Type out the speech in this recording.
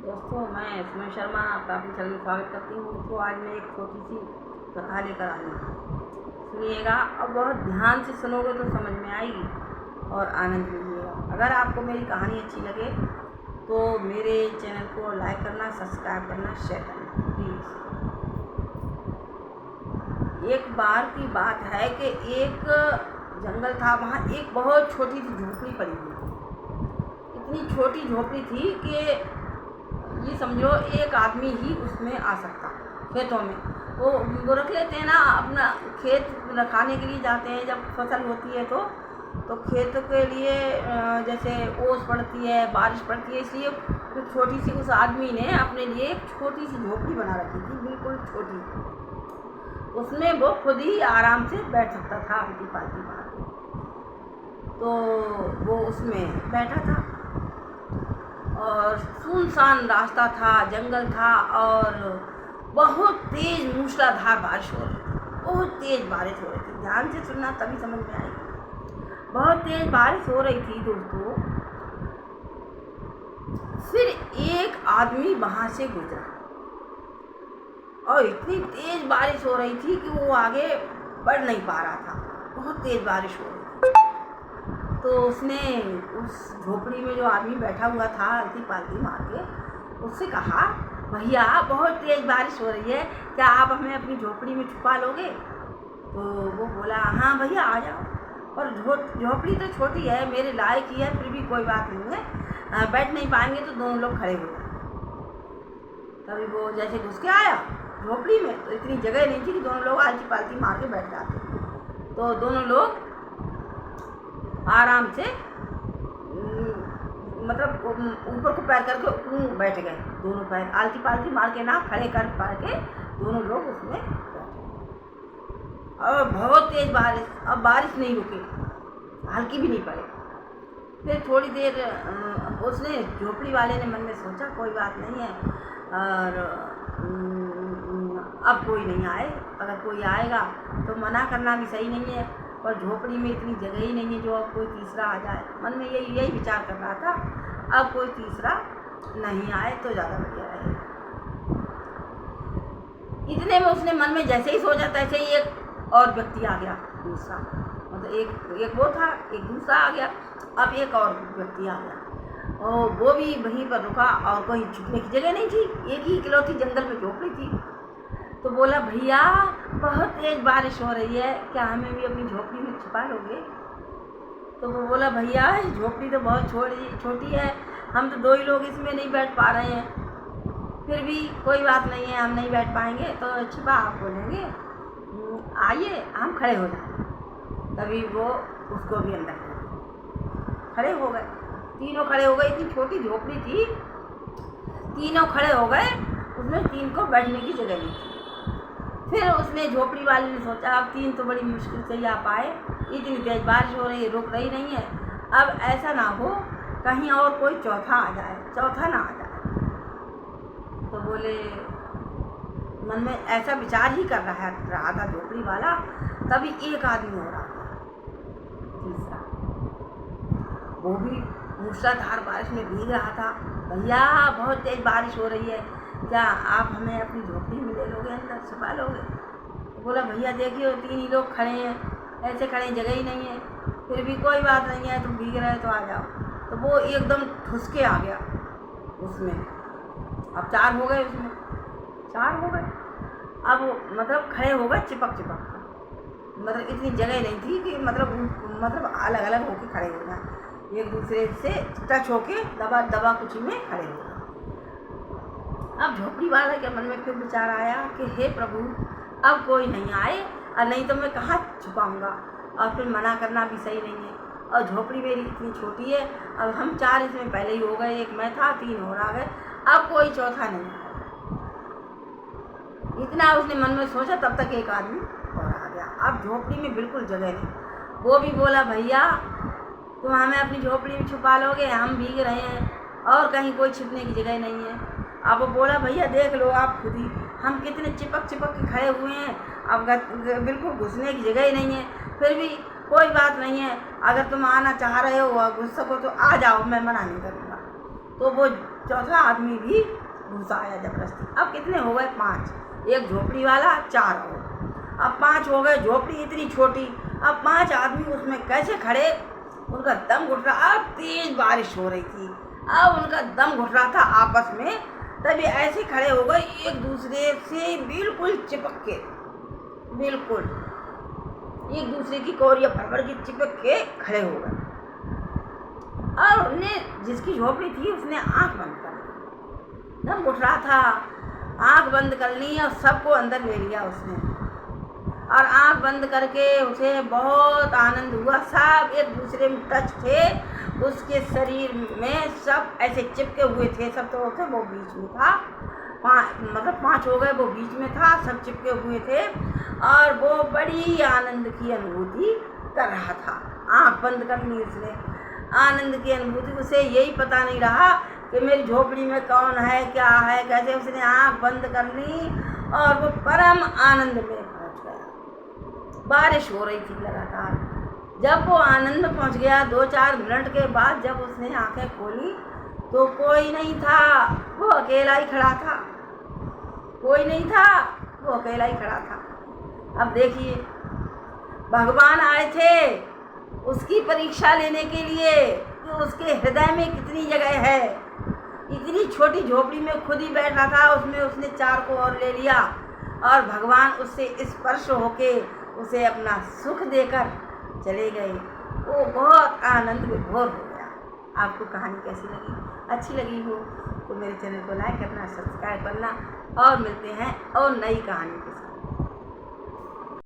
दोस्तों, मैं सुमन शर्मा आपका अपने चैनल में स्वागत करती हूँ। तो आज मैं एक छोटी सी कथा लेकर आई हूँ। सुनिएगा और बहुत ध्यान से सुनोगे तो समझ में आएगी और आनंद लीजिएगा। अगर आपको मेरी कहानी अच्छी लगे तो मेरे चैनल को लाइक करना, सब्सक्राइब करना, शेयर करना प्लीज़। एक बार की बात है कि एक जंगल था, वहाँ एक बहुत छोटी सी झोपड़ी पड़ी हुई थी। इतनी छोटी झोपड़ी थी कि ये समझो एक आदमी ही उसमें आ सकता। खेतों में वो रख लेते हैं ना, अपना खेत रखाने के लिए जाते हैं जब फसल होती है तो खेत के लिए जैसे ओस पड़ती है, बारिश पड़ती है, इसलिए छोटी सी उस आदमी ने अपने लिए एक छोटी सी झोपड़ी बना रखी थी, बिल्कुल छोटी। उसमें वो खुद ही आराम से बैठ सकता था आलती पालती बाहर। तो वो उसमें बैठा था और सुनसान रास्ता था, जंगल था और बहुत तेज मूसलाधार बारिश हो रही थी। बहुत तेज बारिश हो रही थी, ध्यान से सुनना तभी समझ में आएगी। बहुत तेज बारिश हो रही थी दोस्तों। फिर एक आदमी वहां से गुजरा और इतनी तेज बारिश हो रही थी कि वो आगे बढ़ नहीं पा रहा था। बहुत तेज बारिश हो रही थी। तो उसने उस झोपड़ी में जो आदमी बैठा हुआ था आलती पालती मार के, उससे कहा, भैया बहुत तेज बारिश हो रही है, क्या आप हमें अपनी झोपड़ी में छुपा लोगे? तो वो बोला, हाँ भैया आ जाओ। और झोपड़ी तो छोटी है, मेरे लायक ही है, फिर भी कोई बात नहीं है, बैठ नहीं पाएंगे तो दोनों लोग खड़े हो जाए। तभी वो जैसे घुस के आया झोपड़ी में तो इतनी जगह नहीं थी कि दोनों लोग आलती पालती मार के बैठ जाते। तो दोनों लोग आराम से मतलब ऊपर को पैर करके बैठ गए। दोनों पैर आलती पालती मार के ना, खड़े कर पा के दोनों लोग उसमें बैठ गए। और बहुत तेज बारिश, अब बारिश नहीं रुकी, हल्की भी नहीं पड़ी। फिर थोड़ी देर उसने झोपड़ी वाले ने मन में सोचा, कोई बात नहीं है और अब कोई नहीं आए, अगर कोई आएगा तो मना करना भी सही नहीं है, और झोपड़ी में इतनी जगह ही नहीं है जो अब कोई तीसरा आ जाए। मन में यही विचार कर रहा था, अब कोई तीसरा नहीं आए तो ज़्यादा बढ़िया रहेगा। इतने में उसने मन में जैसे ही सोचा तैसे ही एक और व्यक्ति आ गया, दूसरा। मतलब एक वो था, एक दूसरा आ गया, अब एक और व्यक्ति आ गया और वो भी वहीं पर रुका और कोई छुपने की जगह नहीं थी, एक ही इकलौती जंगल में झोपड़ी थी। तो बोला, भैया बहुत तेज बारिश हो रही है, क्या हमें भी अपनी झोपड़ी में छुपा लोगे? तो वो बोला, भैया झोपड़ी तो बहुत छोटी है, हम तो दो ही लोग इसमें नहीं बैठ पा रहे हैं, फिर भी कोई बात नहीं है, हम नहीं बैठ पाएंगे तो छिपा आप बोलेंगे, आइए हम खड़े हो जाए। तभी वो उसको भी अंदर खड़े हो गए, तीनों खड़े हो गए। इतनी छोटी झोपड़ी थी, तीनों खड़े हो गए, उसमें तीन को बैठने की जगह नहीं थी। फिर उसने झोपड़ी वाले ने सोचा, अब तीन तो बड़ी मुश्किल से ही आ पाए, इतनी तेज बारिश हो रही है, रुक रही नहीं है, अब ऐसा ना हो कहीं और कोई चौथा आ जाए, चौथा ना आ जाए। तो बोले, मन में ऐसा विचार ही कर रहा था झोपड़ी वाला, तभी एक आदमी हो रहा था, तीसरा। वो भी मूसलाधार बारिश में भीग रहा था। भैया बहुत तेज बारिश हो रही है, क्या आप हमें अपनी झोपड़ी में ले लोगे, अंदर छुपा लोगे? तो बोला, भैया देखिए तीन ही लोग खड़े हैं, ऐसे खड़े जगह ही नहीं है, फिर भी कोई बात नहीं है, तुम भीग रहे तो आ जाओ। तो वो एकदम ठुस के आ गया उसमें। अब चार हो गए, उसमें चार हो गए। अब मतलब खड़े हो गए चिपक, मतलब इतनी जगह नहीं थी कि मतलब अलग अलग होके खड़े हो जाए, एक दूसरे से टच होके दबा कुछ में खड़े हो गए। अब झोपड़ी वाले के मन में फिर विचार आया कि हे प्रभु, अब कोई नहीं आए और नहीं तो मैं कहाँ छुपाऊंगा, और फिर मना करना भी सही नहीं है, और झोपड़ी मेरी इतनी छोटी है, अब हम चार इसमें पहले ही हो गए, एक मैं था, तीन और आ गए, अब कोई चौथा नहीं आया। इतना उसने मन में सोचा, तब तक एक आदमी और आ गया। अब झोपड़ी में बिल्कुल जगह नहीं। वो भी बोला, भैया तुम हमें अपनी झोपड़ी में छुपा लोगे, हम भीग रहे हैं और कहीं कोई छिपने की जगह नहीं है। अब वो बोला, भैया देख लो आप खुद ही, हम कितने चिपक के खड़े हुए हैं, अब बिल्कुल घुसने की जगह ही नहीं है, फिर भी कोई बात नहीं है, अगर तुम आना चाह रहे हो और घुस सको तो आ जाओ, मैं मना नहीं करूँगा। तो वो चौथा आदमी भी घुस आया जबरदस्ती। अब कितने हो गए? 5। एक झोपड़ी वाला, 4 और। अब 5 हो गए, झोपड़ी इतनी छोटी। अब 5 आदमी उसमें कैसे खड़े? उनका दम घुट रहा। अब तेज बारिश हो रही थी, अब उनका दम घुट रहा था आपस में। तभी ऐसे खड़े हो गए एक दूसरे से बिल्कुल चिपक के, बिल्कुल एक दूसरे की कोरिया भर के चिपक के खड़े हो गए। और उनने, जिसकी झोपड़ी थी, उसने आंख बंद कर ली। दम घुट रहा था, आंख बंद कर ली और सबको अंदर ले लिया उसने। और आंख बंद करके उसे बहुत आनंद हुआ। सब एक दूसरे में टच थे, उसके शरीर में सब ऐसे चिपके हुए थे। सब तो थे, वो बीच में था। 5 हो गए, वो बीच में था, सब चिपके हुए थे। और वो बड़ी आनंद की अनुभूति कर रहा था। आंख बंद कर ली उसने, आनंद की अनुभूति। उसे यही पता नहीं रहा कि मेरी झोपड़ी में कौन है, क्या है, कैसे। उसने आंख बंद कर ली और वो परम आनंद में पहुंच गया। बारिश हो रही थी लगातार। जब वो आनंद में पहुंच गया, 2-4 मिनट के बाद जब उसने आंखें खोली तो कोई नहीं था, वो अकेला ही खड़ा था। कोई नहीं था, वो अकेला ही खड़ा था। अब देखिए, भगवान आए थे उसकी परीक्षा लेने के लिए कि उसके हृदय में कितनी जगह है। इतनी छोटी झोपड़ी में खुद ही बैठा था, उसमें उसने 4 को और ले लिया। और भगवान उससे स्पर्श होके उसे अपना सुख देकर चले गए। वो बहुत आनंद विभोर हो गया। आपको कहानी कैसी लगी? अच्छी लगी हो तो मेरे चैनल को लाइक करना, सब्सक्राइब करना और मिलते हैं और नई कहानी के साथ।